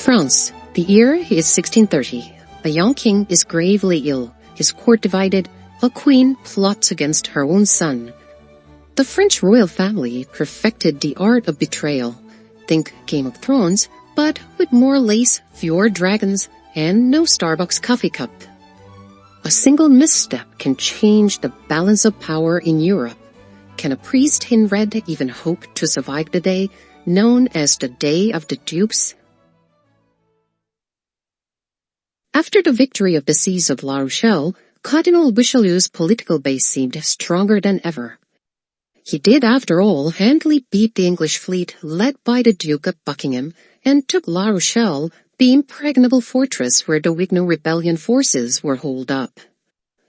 France. The year is 1630. A young king is gravely ill, his court divided, a queen plots against her own son. The French royal family perfected the art of betrayal. Think Game of Thrones, but with more lace, fewer dragons, and no Starbucks coffee cup. A single misstep can change the balance of power in Europe. Can a priest in red even hope to survive the day, known as the Day of the Dupes? After the victory of the siege of La Rochelle, Cardinal Richelieu's political base seemed stronger than ever. He did, after all, handily beat the English fleet led by the Duke of Buckingham and took La Rochelle, the impregnable fortress where the Huguenot rebellion forces were holed up.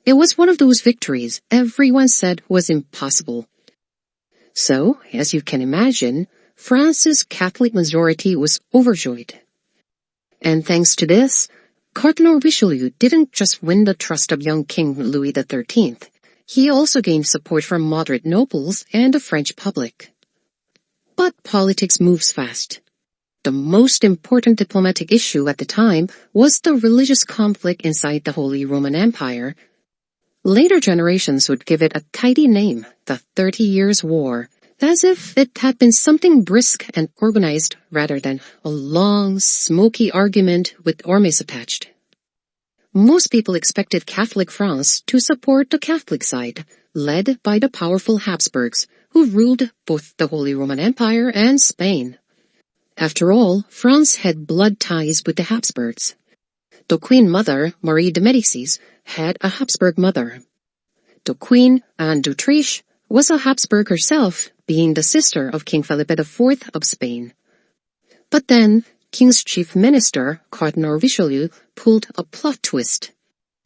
It was one of those victories everyone said was impossible. So, as you can imagine, France's Catholic majority was overjoyed. And thanks to this, Cardinal Richelieu didn't just win the trust of young King Louis XIII, he also gained support from moderate nobles and the French public. But politics moves fast. The most important diplomatic issue at the time was the religious conflict inside the Holy Roman Empire. Later generations would give it a tidy name, the 30 Years' War, as if it had been something brisk and organized rather than a long, smoky argument with armies attached. Most people expected Catholic France to support the Catholic side, led by the powerful Habsburgs, who ruled both the Holy Roman Empire and Spain. After all, France had blood ties with the Habsburgs. The Queen Mother, Marie de Medici, had a Habsburg mother. The Queen, Anne d'Autriche, was a Habsburg herself, being the sister of King Philippe IV of Spain. But then, King's chief minister, Cardinal Richelieu, pulled a plot twist.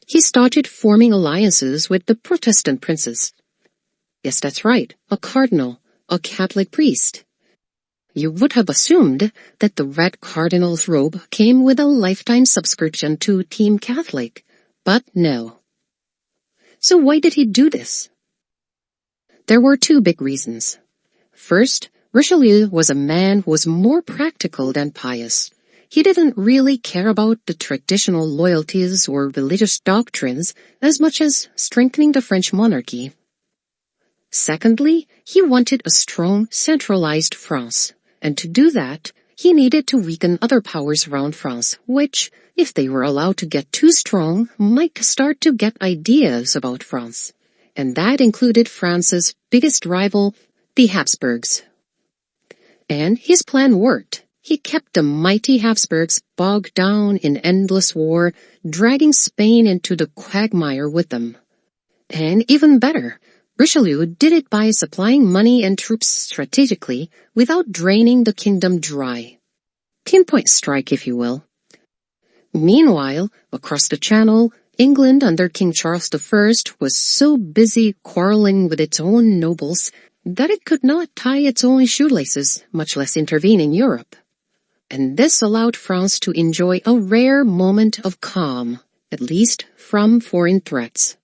He started forming alliances with the Protestant princes. Yes, that's right, a cardinal, a Catholic priest. You would have assumed that the red cardinal's robe came with a lifetime subscription to Team Catholic, but no. So why did he do this? There were two big reasons. First, Richelieu was a man who was more practical than pious. He didn't really care about the traditional loyalties or religious doctrines as much as strengthening the French monarchy. Secondly, he wanted a strong, centralized France, and to do that, he needed to weaken other powers around France, which, if they were allowed to get too strong, might start to get ideas about France. And that included France's biggest rival, the Habsburgs. And his plan worked. He kept the mighty Habsburgs bogged down in endless war, dragging Spain into the quagmire with them. And even better, Richelieu did it by supplying money and troops strategically without draining the kingdom dry. Pinpoint strike, if you will. Meanwhile, across the Channel, England under King Charles I was so busy quarreling with its own nobles that it could not tie its own shoelaces, much less intervene in Europe. And this allowed France to enjoy a rare moment of calm, at least from foreign threats.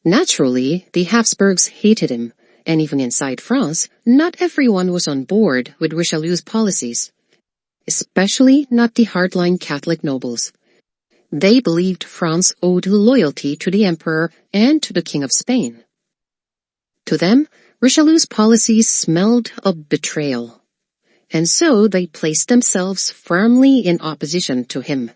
Naturally, the Habsburgs hated him, and even inside France, not everyone was on board with Richelieu's policies, especially not the hardline Catholic nobles. They believed France owed loyalty to the emperor and to the King of Spain. To them, Richelieu's policies smelled of betrayal, and so they placed themselves firmly in opposition to him.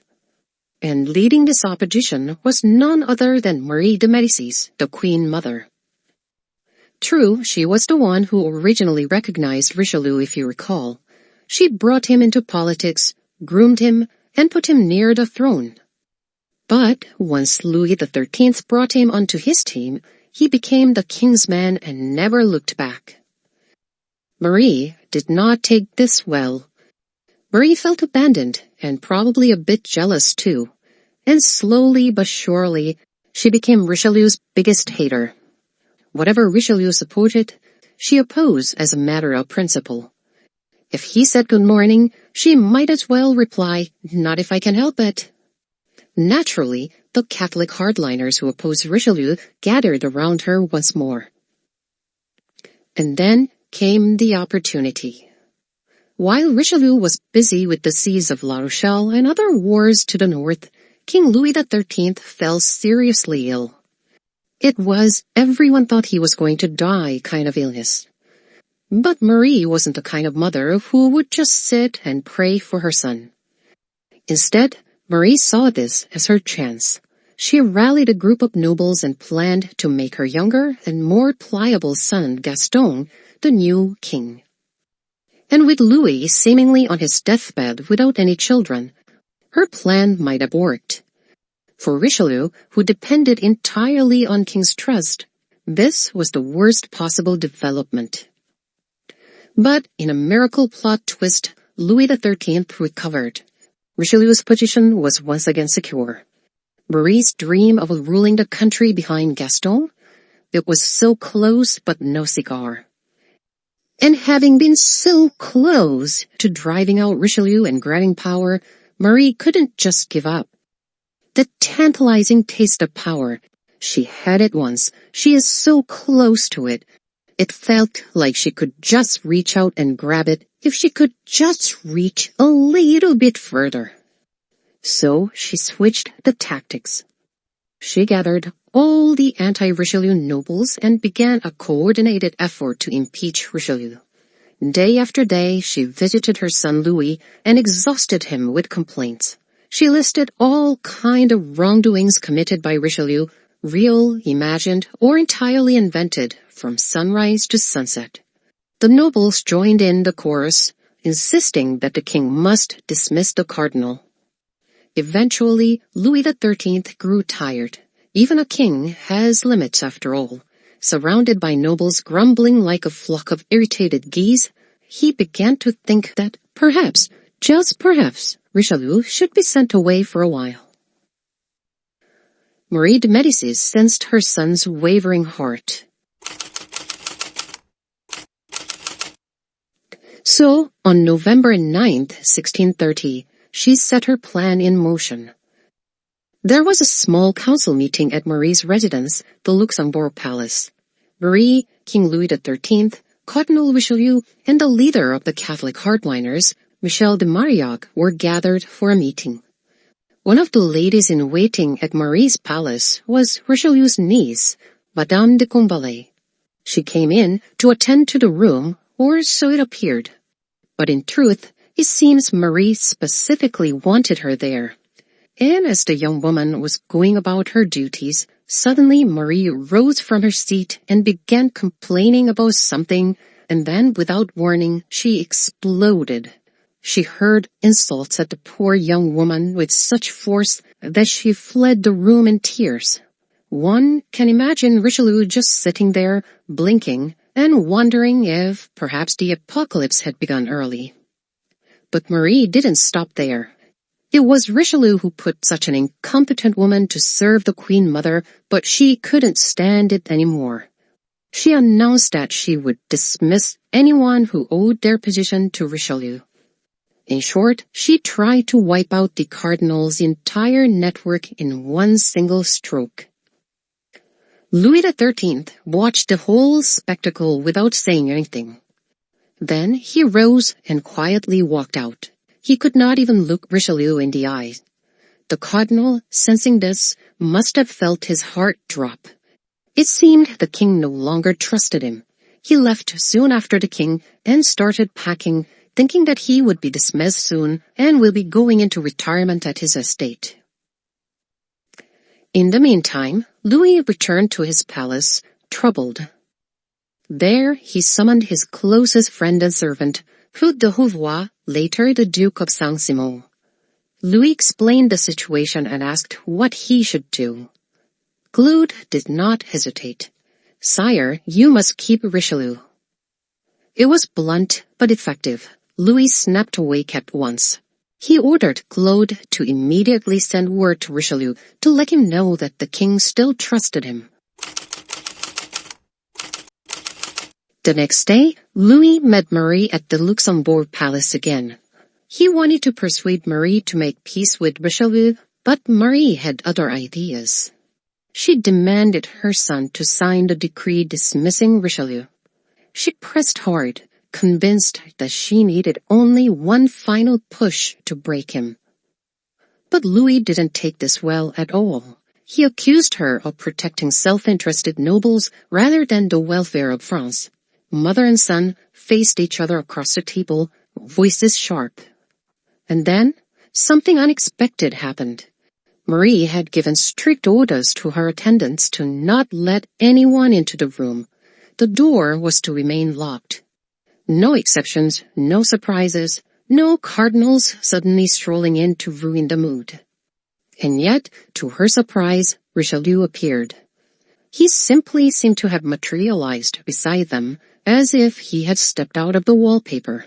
And leading this opposition was none other than Marie de Medici, the Queen Mother. True, she was the one who originally recognized Richelieu, if you recall. She brought him into politics, groomed him, and put him near the throne. But once Louis XIII brought him onto his team, he became the king's man and never looked back. Marie did not take this well. Marie felt abandoned and probably a bit jealous too, and slowly but surely, she became Richelieu's biggest hater. Whatever Richelieu supported, she opposed as a matter of principle. If he said good morning, she might as well reply, "Not if I can help it." Naturally, the Catholic hardliners who opposed Richelieu gathered around her once more. And then came the opportunity. While Richelieu was busy with the siege of La Rochelle and other wars to the north, King Louis XIII fell seriously ill. It was everyone thought he was going to die kind of illness. But Marie wasn't the kind of mother who would just sit and pray for her son. Instead, Marie saw this as her chance. She rallied a group of nobles and planned to make her younger and more pliable son Gaston the new king. And with Louis seemingly on his deathbed without any children, her plan might have worked. For Richelieu, who depended entirely on King's trust, this was the worst possible development. But in a miracle plot twist, Louis XIII recovered. Richelieu's position was once again secure. Marie's dream of ruling the country behind Gaston, it was so close but no cigar. And having been so close to driving out Richelieu and grabbing power, Marie couldn't just give up. The tantalizing taste of power, she had it once, she is so close to it. It felt like she could just reach out and grab it if she could just reach a little bit further. So she switched the tactics. She gathered all the anti-Richelieu nobles and began a coordinated effort to impeach Richelieu. Day after day, she visited her son Louis and exhausted him with complaints. She listed all kinds of wrongdoings committed by Richelieu, real, imagined, or entirely invented, from sunrise to sunset. The nobles joined in the chorus, insisting that the king must dismiss the cardinal. Eventually, Louis XIII grew tired. Even a king has limits after all. Surrounded by nobles grumbling like a flock of irritated geese, he began to think that perhaps, just perhaps, Richelieu should be sent away for a while. Marie de Medici sensed her son's wavering heart. So, on November 9th, 1630, she set her plan in motion. There was a small council meeting at Marie's residence, the Luxembourg Palace. Marie, King Louis XIII, Cardinal Richelieu, and the leader of the Catholic hardliners, Michel de Marillac, were gathered for a meeting. One of the ladies-in-waiting at Marie's palace was Richelieu's niece, Madame de Combalet. She came in to attend to the room, or so it appeared. But in truth, it seems Marie specifically wanted her there. And as the young woman was going about her duties, suddenly Marie rose from her seat and began complaining about something, and then, without warning, she exploded. She hurled insults at the poor young woman with such force that she fled the room in tears. One can imagine Richelieu just sitting there, blinking, and wondering if perhaps the apocalypse had begun early. But Marie didn't stop there. It was Richelieu who put such an incompetent woman to serve the Queen Mother, but she couldn't stand it anymore. She announced that she would dismiss anyone who owed their position to Richelieu. In short, she tried to wipe out the cardinal's entire network in one single stroke. Louis XIII watched the whole spectacle without saying anything. Then he rose and quietly walked out. He could not even look Richelieu in the eyes. The cardinal, sensing this, must have felt his heart drop. It seemed the king no longer trusted him. He left soon after the king and started packing, thinking that he would be dismissed soon and will be going into retirement at his estate. In the meantime, Louis returned to his palace, troubled. There he summoned his closest friend and servant, Claude de Rouvois, later the Duke of Saint-Simon. Louis explained the situation and asked what he should do. Claude did not hesitate. "Sire, you must keep Richelieu." It was blunt but effective. Louis snapped awake at once. He ordered Claude to immediately send word to Richelieu to let him know that the king still trusted him. The next day, Louis met Marie at the Luxembourg Palace again. He wanted to persuade Marie to make peace with Richelieu, but Marie had other ideas. She demanded her son to sign the decree dismissing Richelieu. She pressed hard, convinced that she needed only one final push to break him. But Louis didn't take this well at all. He accused her of protecting self-interested nobles rather than the welfare of France. Mother and son faced each other across the table, voices sharp. And then, something unexpected happened. Marie had given strict orders to her attendants to not let anyone into the room. The door was to remain locked. No exceptions, no surprises, no cardinals suddenly strolling in to ruin the mood. And yet, to her surprise, Richelieu appeared. He simply seemed to have materialized beside them, as if he had stepped out of the wallpaper.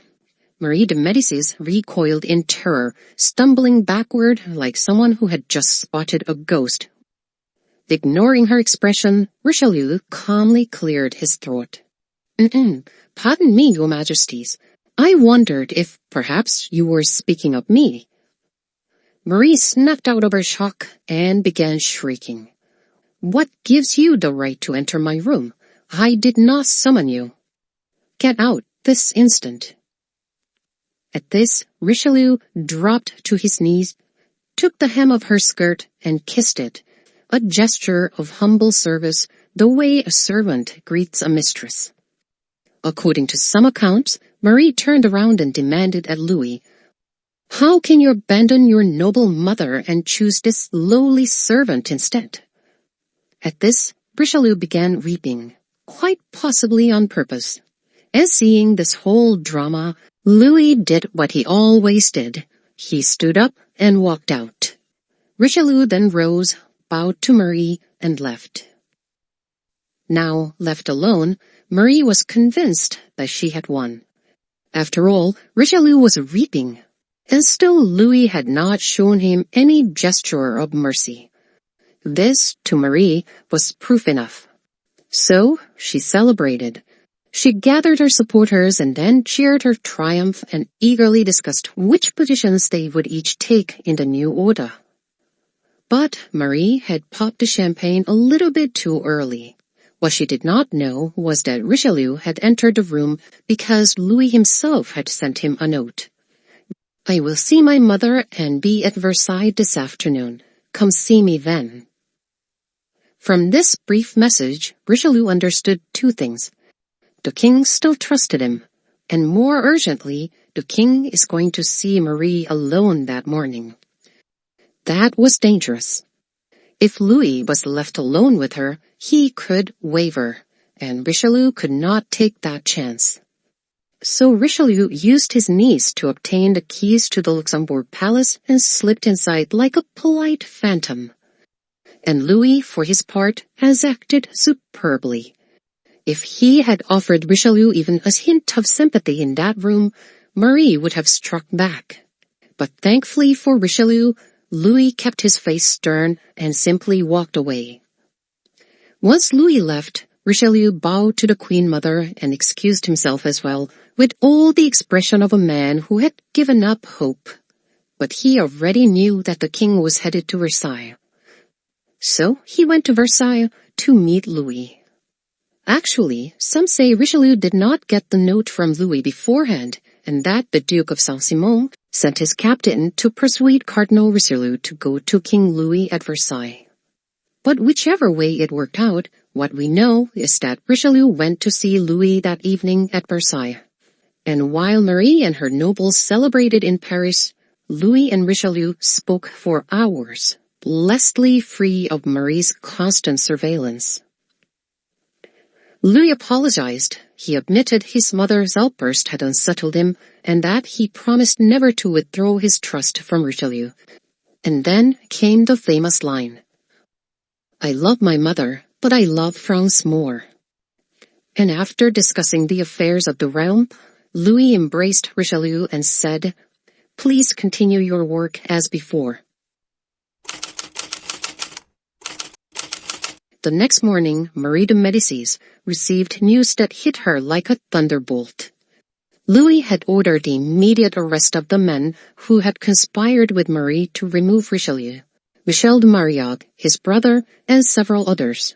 Marie de Medicis recoiled in terror, stumbling backward like someone who had just spotted a ghost. Ignoring her expression, Richelieu calmly cleared his throat. Pardon me, Your Majesties. I wondered if perhaps you were speaking of me." Marie snapped out of her shock and began shrieking. "What gives you the right to enter my room? I did not summon you. Get out this instant." At this, Richelieu dropped to his knees, took the hem of her skirt and kissed it, a gesture of humble service, the way a servant greets a mistress. According to some accounts, Marie turned around and demanded at Louis, "How can you abandon your noble mother and choose this lowly servant instead?" At this, Richelieu began weeping, quite possibly on purpose. And seeing this whole drama, Louis did what he always did. He stood up and walked out. Richelieu then rose, bowed to Marie, and left. Now, left alone, Marie was convinced that she had won. After all, Richelieu was weeping, and still Louis had not shown him any gesture of mercy. This, to Marie, was proof enough. So, she celebrated. She gathered her supporters and then cheered her triumph and eagerly discussed which positions they would each take in the new order. But Marie had popped the champagne a little bit too early. What she did not know was that Richelieu had entered the room because Louis himself had sent him a note. "I will see my mother and be at Versailles this afternoon. Come see me then." From this brief message, Richelieu understood two things. The king still trusted him, and more urgently, the king is going to see Marie alone that morning. That was dangerous. If Louis was left alone with her, he could waver, and Richelieu could not take that chance. So Richelieu used his niece to obtain the keys to the Luxembourg Palace and slipped inside like a polite phantom. And Louis, for his part, has acted superbly. If he had offered Richelieu even a hint of sympathy in that room, Marie would have struck back. But thankfully for Richelieu, Louis kept his face stern and simply walked away. Once Louis left, Richelieu bowed to the Queen Mother and excused himself as well, with all the expression of a man who had given up hope. But he already knew that the king was headed to Versailles. So he went to Versailles to meet Louis. Actually, some say Richelieu did not get the note from Louis beforehand, and that the Duke of Saint-Simon sent his captain to persuade Cardinal Richelieu to go to King Louis at Versailles. But whichever way it worked out, what we know is that Richelieu went to see Louis that evening at Versailles. And while Marie and her nobles celebrated in Paris, Louis and Richelieu spoke for hours, blessedly free of Marie's constant surveillance. Louis apologized. He admitted his mother's outburst had unsettled him and that he promised never to withdraw his trust from Richelieu. And then came the famous line, "I love my mother, but I love France more." And after discussing the affairs of the realm, Louis embraced Richelieu and said, "Please continue your work as before." The next morning, Marie de Medicis received news that hit her like a thunderbolt. Louis had ordered the immediate arrest of the men who had conspired with Marie to remove Richelieu, Michel de Marillac, his brother, and several others.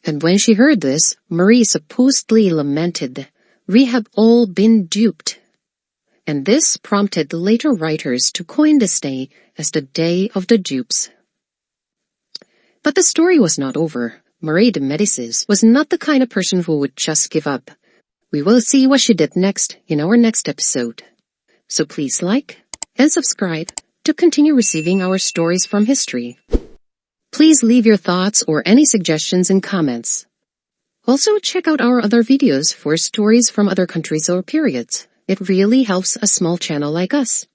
And when she heard this, Marie supposedly lamented, We have all been duped. And this prompted later writers to coin this day as the Day of the Dupes. But the story was not over. Marie de Medici was not the kind of person who would just give up. We will see what she did next in our next episode. So please like and subscribe to continue receiving our stories from history. Please leave your thoughts or any suggestions in comments. Also check out our other videos for stories from other countries or periods. It really helps a small channel like us.